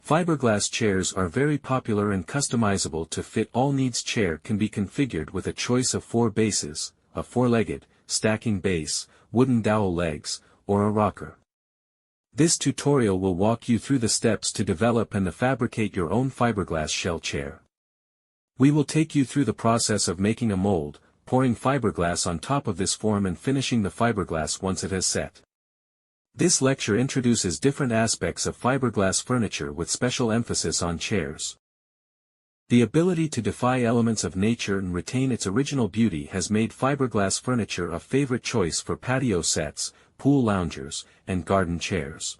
Fiberglass chairs are very popular and customizable to fit all needs. Chair can be configured with a choice of 4 bases, a 4-legged, stacking base, wooden dowel legs, or a rocker. This tutorial will walk you through the steps to develop and fabricate your own fiberglass shell chair. We will take you through the process of making a mold, pouring fiberglass on top of this form and finishing the fiberglass once it has set. This lecture introduces different aspects of fiberglass furniture with special emphasis on chairs. The ability to defy elements of nature and retain its original beauty has made fiberglass furniture a favorite choice for patio sets, pool loungers, and garden chairs.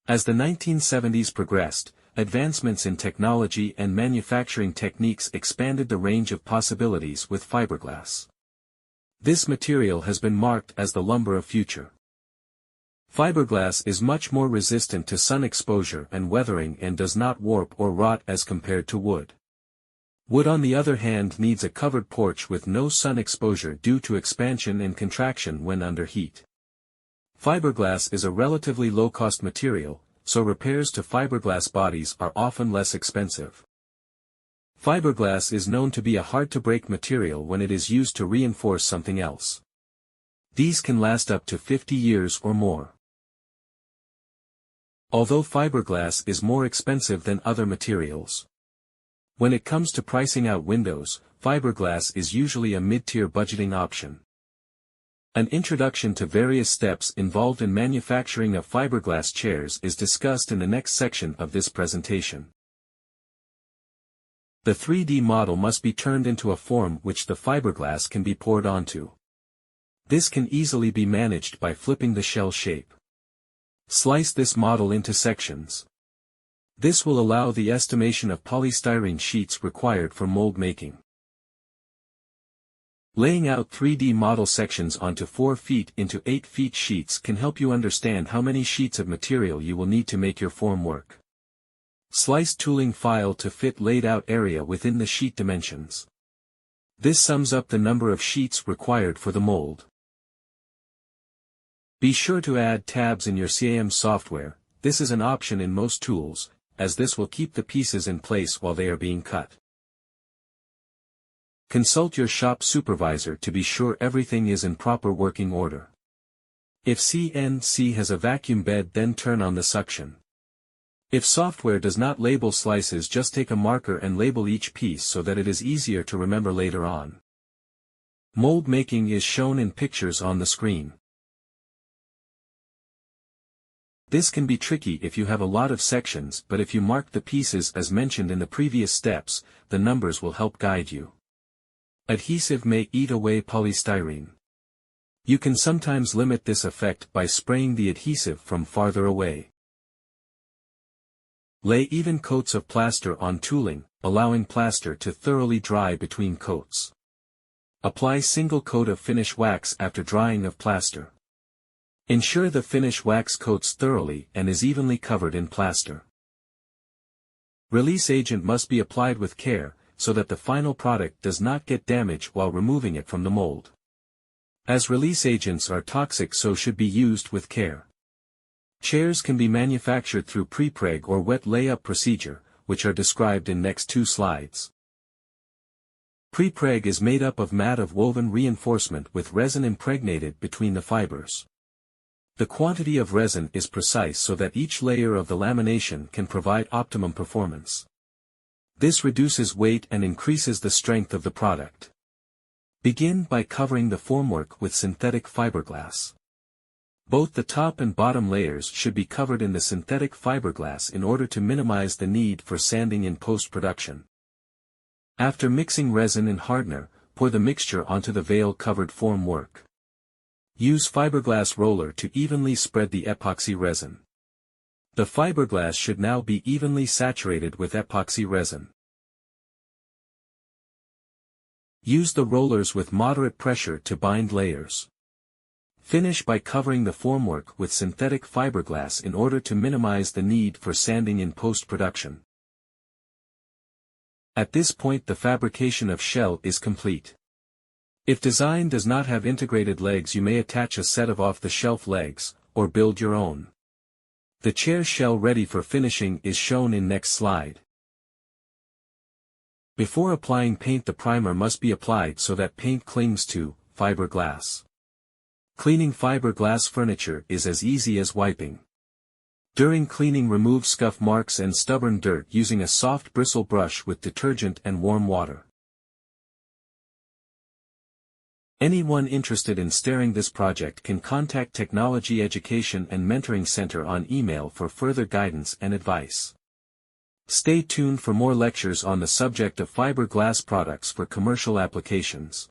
As the 1970s progressed, advancements in technology and manufacturing techniques expanded the range of possibilities with fiberglass. This material has been marked as the lumber of future. Fiberglass is much more resistant to sun exposure and weathering and does not warp or rot as compared to wood. Wood on the other hand needs a covered porch with no sun exposure due to expansion and contraction when under heat. Fiberglass is a relatively low-cost material, so repairs to fiberglass bodies are often less expensive. Fiberglass is known to be a hard-to-break material when it is used to reinforce something else. These can last up to 50 years or more. Although fiberglass is more expensive than other materials. When it comes to pricing out windows, fiberglass is usually a mid-tier budgeting option. An introduction to various steps involved in manufacturing of fiberglass chairs is discussed in the next section of this presentation. The 3D model must be turned into a form which the fiberglass can be poured onto. This can easily be managed by flipping the shell shape. Slice this model into sections. This will allow the estimation of polystyrene sheets required for mold making. Laying out 3D model sections onto 4 feet into 8 feet sheets can help you understand how many sheets of material you will need to make your form work. Slice tooling file to fit laid out area within the sheet dimensions. This sums up the number of sheets required for the mold. Be sure to add tabs in your TE&MC software. This is an option in most tools, as this will keep the pieces in place while they are being cut. Consult your shop supervisor to be sure everything is in proper working order. If CNC has a vacuum bed, then turn on the suction. If software does not label slices, just take a marker and label each piece so that it is easier to remember later on. Mold making is shown in pictures on the screen. This can be tricky if you have a lot of sections, but if you mark the pieces as mentioned in the previous steps, the numbers will help guide you. Adhesive may eat away polystyrene. You can sometimes limit this effect by spraying the adhesive from farther away. Lay even coats of plaster on tooling, allowing plaster to thoroughly dry between coats. Apply single coat of finish wax after drying of plaster. Ensure the finish wax coats thoroughly and is evenly covered in plaster. Release agent must be applied with care, so that the final product does not get damaged while removing it from the mold. As release agents are toxic, so should be used with care. Chairs can be manufactured through prepreg or wet layup procedure, which are described in next 2 slides. Prepreg is made up of mat of woven reinforcement with resin impregnated between the fibers. The quantity of resin is precise so that each layer of the lamination can provide optimum performance. This reduces weight and increases the strength of the product. Begin by covering the formwork with synthetic fiberglass. Both the top and bottom layers should be covered in the synthetic fiberglass in order to minimize the need for sanding in post-production. After mixing resin and hardener, pour the mixture onto the veil-covered formwork. Use fiberglass roller to evenly spread the epoxy resin. The fiberglass should now be evenly saturated with epoxy resin. Use the rollers with moderate pressure to bind layers. Finish by covering the formwork with synthetic fiberglass in order to minimize the need for sanding in post-production. At this point the fabrication of shell is complete. If design does not have integrated legs, you may attach a set of off-the-shelf legs, or build your own. The chair shell ready for finishing is shown in next slide. Before applying paint, the primer must be applied so that paint clings to fiberglass. Cleaning fiberglass furniture is as easy as wiping. During cleaning, remove scuff marks and stubborn dirt using a soft bristle brush with detergent and warm water. Anyone interested in starting this project can contact Technology Education and Mentoring Center on email for further guidance and advice. Stay tuned for more lectures on the subject of fiberglass products for commercial applications.